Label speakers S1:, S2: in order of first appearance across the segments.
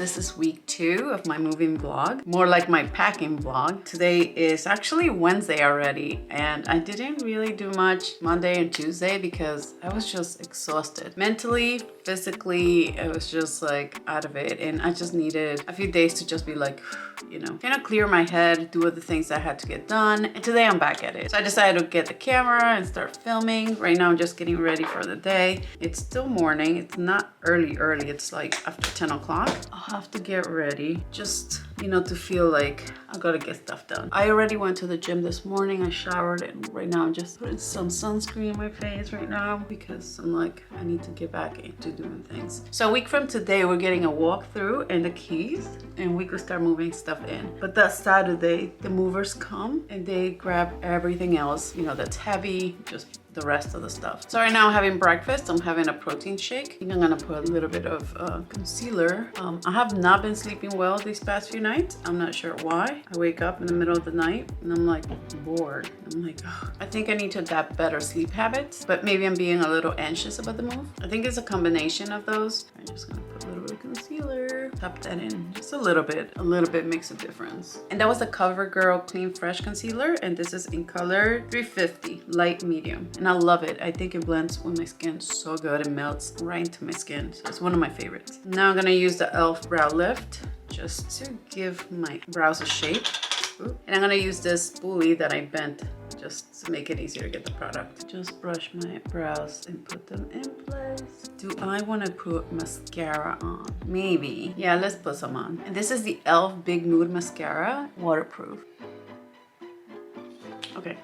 S1: This is week 2 of my moving vlog, more like my packing vlog. Today is actually Wednesday already, and I didn't really do much Monday and Tuesday because I was just exhausted. Mentally, physically, I was just like out of it, and I just needed a few days to just be like, you know, kind of clear my head, do other things I had to get done. And today I'm back at it. So I decided to get the camera and start filming. Right now I'm just getting ready for the day. It's still morning. It's not early. It's like after 10 o'clock. I'll have to get ready just, you know, to feel like I gotta get stuff done. I already went to the gym this morning. I showered, and right now I'm just putting some sunscreen on my face right now because I'm like, I need to get back into doing things. So a week from today, we're getting a walkthrough and the keys, and we could start moving stuff in. But that Saturday, the movers come and they grab everything else, you know, that's heavy, just the rest of the stuff. So right now I'm having breakfast. I'm having a protein shake. I think I'm gonna put a little bit of concealer. I have not been sleeping well these past few nights. I'm not sure why. I wake up in the middle of the night and I'm like bored. I'm like, ugh. I think I need to adapt better sleep habits, but maybe I'm being a little anxious about the move. I think it's a combination of those. I'm just gonna put a little bit of concealer, tap that in just a little bit. A little bit makes a difference. And that was the CoverGirl Clean Fresh concealer, and this is in color 350, light medium. And I love it. I think it blends with my skin so good. It melts right into my skin. So it's one of my favorites. Now I'm gonna use the e.l.f. Brow Lift just to give my brows a shape. Ooh. And I'm gonna use this spoolie that I bent just to make it easier to get the product. Just brush my brows and put them in place. Do I want to put mascara on? Maybe. Yeah, let's put some on. And this is the e.l.f. Big Nude Mascara, waterproof. Okay.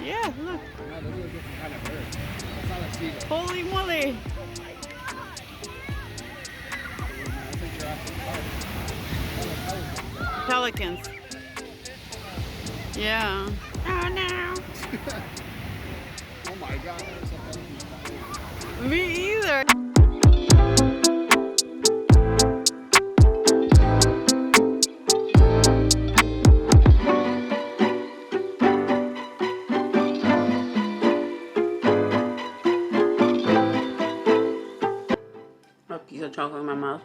S1: Yeah, look. Holy moly. Pelicans. Yeah. Oh no.
S2: Oh my god.
S1: Me either. A piece of chocolate in my mouth.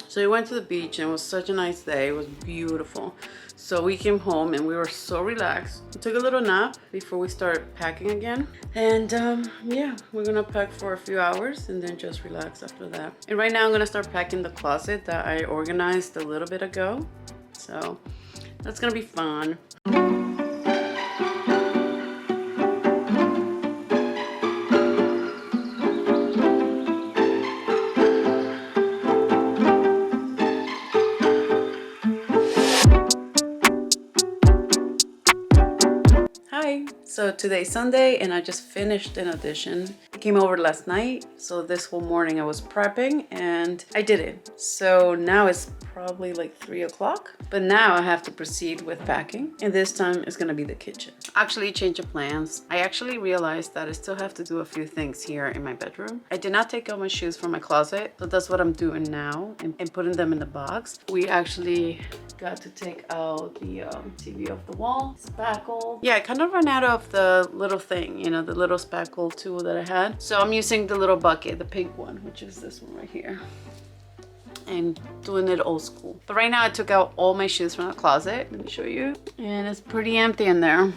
S1: So we went to the beach and it was such a nice day. It was beautiful. So we came home and we were so relaxed. We took a little nap before we started packing again. And yeah, we're gonna pack for a few hours and then just relax after that. And right now I'm gonna start packing the closet that I organized a little bit ago. So that's gonna be fun. So today's Sunday and I just finished an audition. I came over last night, so this whole morning I was prepping and I did it. So now it's probably like 3 o'clock. But now I have to proceed with packing, and this time it's gonna be the kitchen. Actually, change of plans. I actually realized that I still have to do a few things here in my bedroom. I did not take out my shoes from my closet, so that's what I'm doing now, and putting them in the box. We actually got to take out the TV off the wall, spackle. Yeah, I kind of ran out of the little thing, you know, the little spackle tool that I had. So I'm using the little bucket, the pink one, which is this one right here, and doing it old school. But right now I took out all my shoes from the closet. Let me show you. And it's pretty empty in there.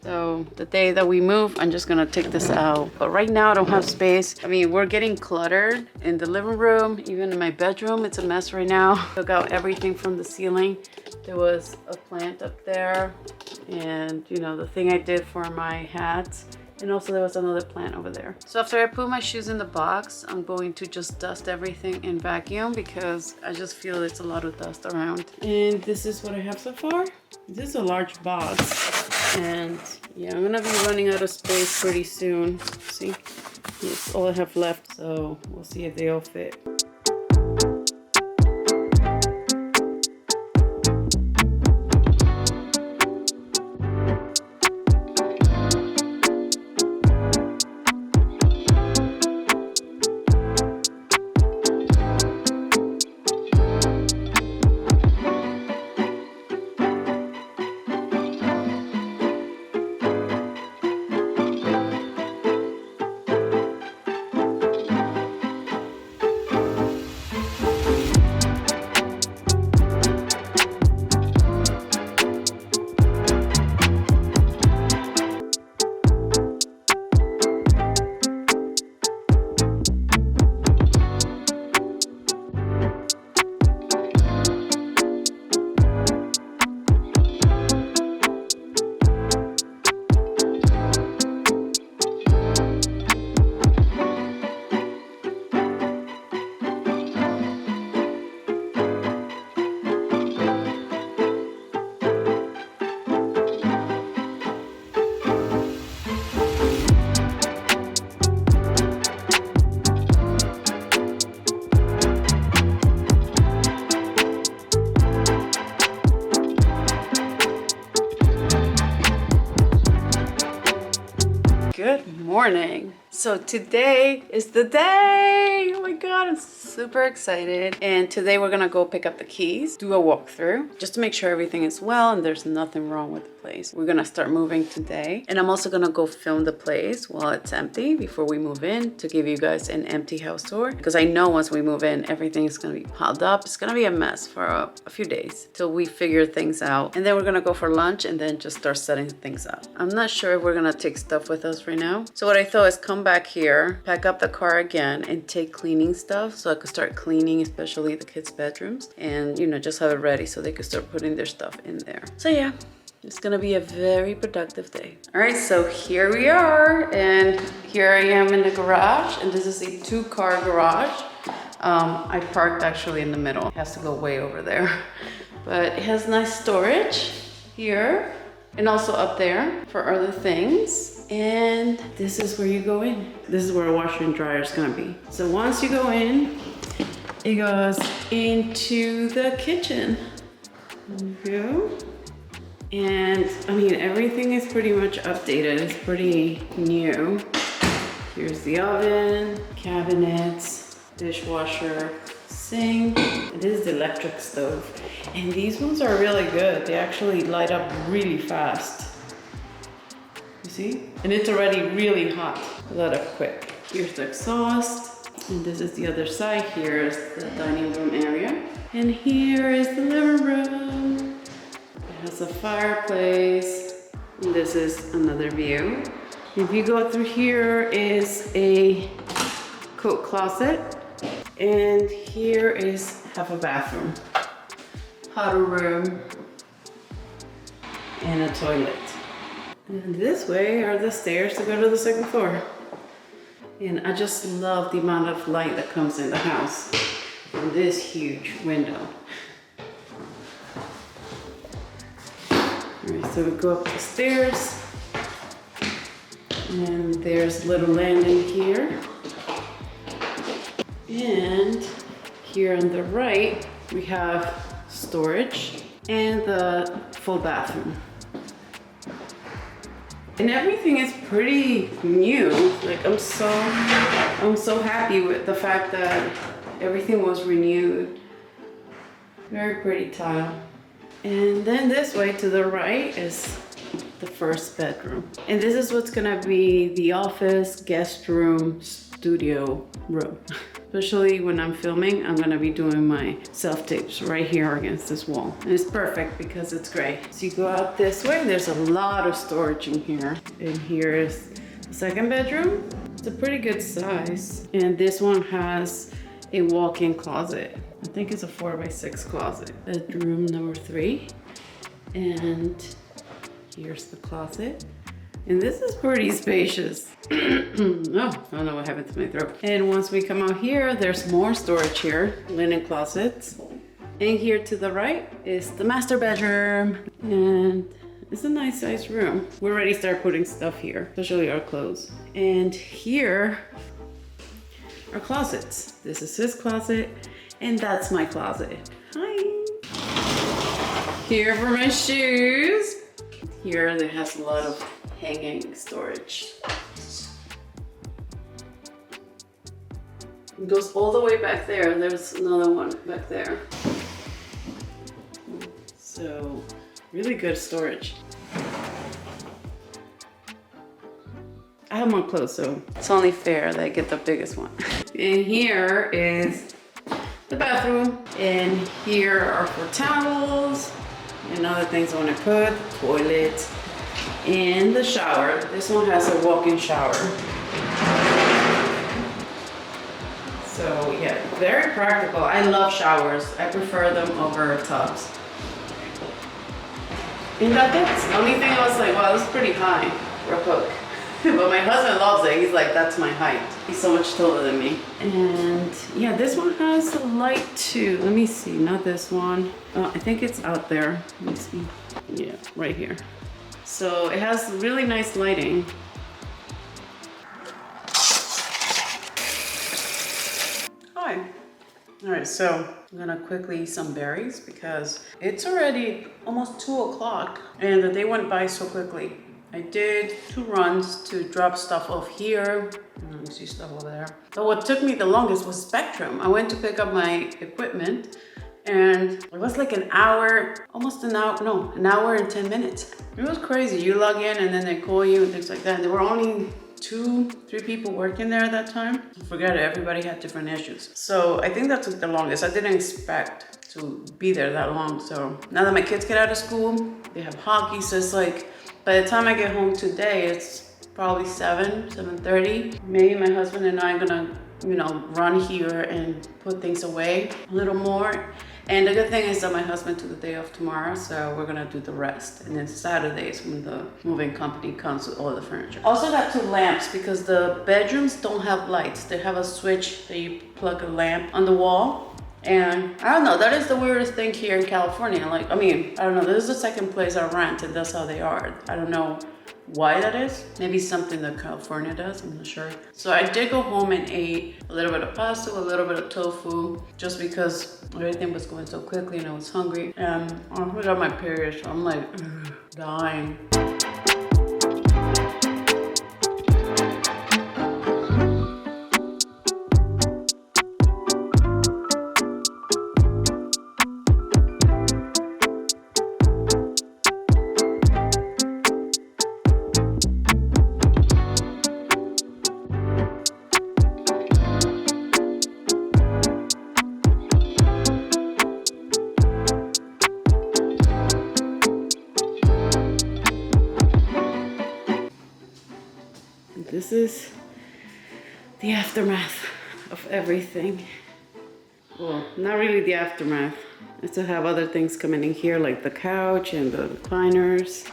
S1: So the day that we move, I'm just gonna take this out. But right now I don't have space. I mean, we're getting cluttered in the living room, even in my bedroom. It's a mess right now. Took out everything from the ceiling. There was a plant up there, and you know, the thing I did for my hats. And also there was another plant over there. So after I put my shoes in the box, I'm going to just dust everything and vacuum because I just feel it's a lot of dust around. And this is what I have so far. This is a large box. And yeah, I'm gonna be running out of space pretty soon. See, it's all I have left. So we'll see if they all fit. Good morning. So today is the day. Oh my God, I'm super excited. And today we're gonna go pick up the keys, do a walkthrough, just to make sure everything is well and there's nothing wrong with the place. We're gonna start moving today. And I'm also gonna go film the place while it's empty before we move in to give you guys an empty house tour. Because I know once we move in, everything is gonna be piled up. It's gonna be a mess for a few days till we figure things out. And then we're gonna go for lunch and then just start setting things up. I'm not sure if we're gonna take stuff with us right now. So what I thought is come back here, pack up the car again, and take cleaning stuff so I could start cleaning, especially the kids' bedrooms, and you know, just have it ready so they could start putting their stuff in there. So yeah, it's gonna be a very productive day. All right, so here we are, and here I am in the garage, and this is a 2-car garage. I parked actually in the middle. It has to go way over there, but it has nice storage here and also up there for other things. And this is where you go in. This is where a washer and dryer is gonna be. So once you go in, it goes into the kitchen. There you go. And I mean, everything is pretty much updated. It's pretty new. Here's the oven, cabinets, dishwasher, sink. It is the electric stove. And these ones are really good. They actually light up really fast. You see? And it's already really hot. Light up quick. Here's the exhaust. And this is the other side. Here is the dining room area. And here is the living room. It has a fireplace. And this is another view. If you go through here is a coat closet. And here is half a bathroom. Powder room. And a toilet. And this way are the stairs to go to the second floor. And I just love the amount of light that comes in the house from this huge window. All right, so we go up the stairs. And there's a little landing here. And here on the right we have storage and the full bathroom. And everything is pretty new. Like I'm so happy with the fact that everything was renewed. Very pretty tile. And then this way to the right is the first bedroom. And this is what's gonna be the office, guest room, studio room. Especially when I'm filming, I'm gonna be doing my self-tapes right here against this wall. And it's perfect because it's gray. So you go out this way, there's a lot of storage in here. And here is the second bedroom. It's a pretty good size. And this one has a walk-in closet. I think it's a 4x6 closet. Bedroom number 3. And here's the closet. And this is pretty spacious. Oh, I don't know what happened to my throat. And once we come out here, there's more storage here, linen closets. And here to the right is the master bedroom. And it's a nice sized room. We already started putting stuff here, especially our clothes. And here are closets. This is his closet, and that's my closet. Hi. Here for my shoes. Here there has a lot of hanging storage. It goes all the way back there. There's another one back there. So really good storage. I have more clothes, so it's only fair that I get the biggest one. And here is the bathroom. And here are for towels and other things I want to put, toilet, and the shower. This one has a walk-in shower. So yeah, very practical. I love showers. I prefer them over tubs. And that's it. The only thing I was like, wow, this is pretty high for a cook. But my husband loves it. He's like, that's my height. He's so much taller than me. And yeah, this one has a light too. Let me see, not this one. Oh, I think it's out there. Let me see. Yeah, right here. So it has really nice lighting. Hi. All right, so I'm gonna quickly eat some berries because it's already almost 2 o'clock and the day went by so quickly. I did 2 runs to drop stuff off here. Let me see stuff over there. But what took me the longest was Spectrum. I went to pick up my equipment and it was like an hour, almost an hour, no, an hour and 10 minutes. It was crazy. You log in and then they call you and things like that. And there were only 2-3 people working there at that time. Forget it, everybody had different issues. So I think that took the longest. I didn't expect to be there that long. So now that my kids get out of school, they have hockey. So it's like, by the time I get home today, it's probably 7:30. Maybe my husband and I are gonna, run here and put things away a little more. And the good thing is that my husband took the day off tomorrow, so we're gonna do the rest. And then Saturdays when the moving company comes with all the furniture. Also got 2 lamps because the bedrooms don't have lights. They have a switch that you plug a lamp on the wall. And I don't know, that is the weirdest thing here in California. Like, I don't know, this is the second place I rent and that's how they are. I don't know why that is. Maybe something that California does, I'm not sure. So I did go home and ate a little bit of pasta, a little bit of tofu, just because everything was going so quickly and I was hungry. And I forgot my period, so I'm like, dying. This is the aftermath of everything. Well, not really the aftermath. I still have other things coming in here like the couch and the recliners.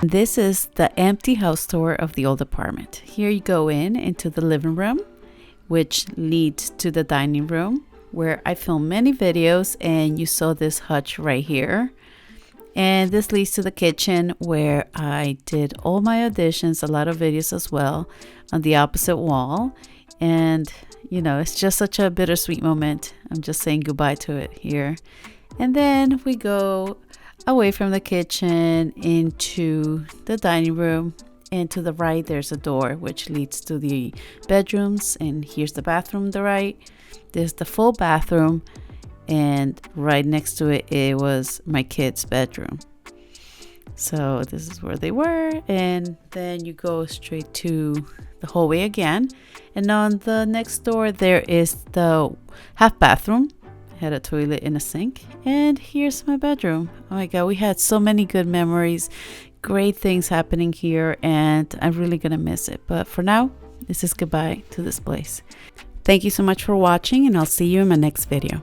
S3: This is the empty house tour of the old apartment. Here you go into the living room, which leads to the dining room, where I filmed many videos and you saw this hutch right here. And this leads to the kitchen where I did all my auditions, a lot of videos as well, on the opposite wall. And you know, it's just such a bittersweet moment. I'm just saying goodbye to it here. And then we go away from the kitchen into the dining room. And to the right, there's a door which leads to the bedrooms. And here's the bathroom on the right. There's the full bathroom. And right next to it, it was my kids' bedroom. So this is where they were. And then you go straight to the hallway again. And on the next door, there is the half bathroom. Had a toilet and a sink. And here's my bedroom. Oh my God, we had so many good memories. Great things happening here. And I'm really going to miss it. But for now, this is goodbye to this place. Thank you so much for watching. And I'll see you in my next video.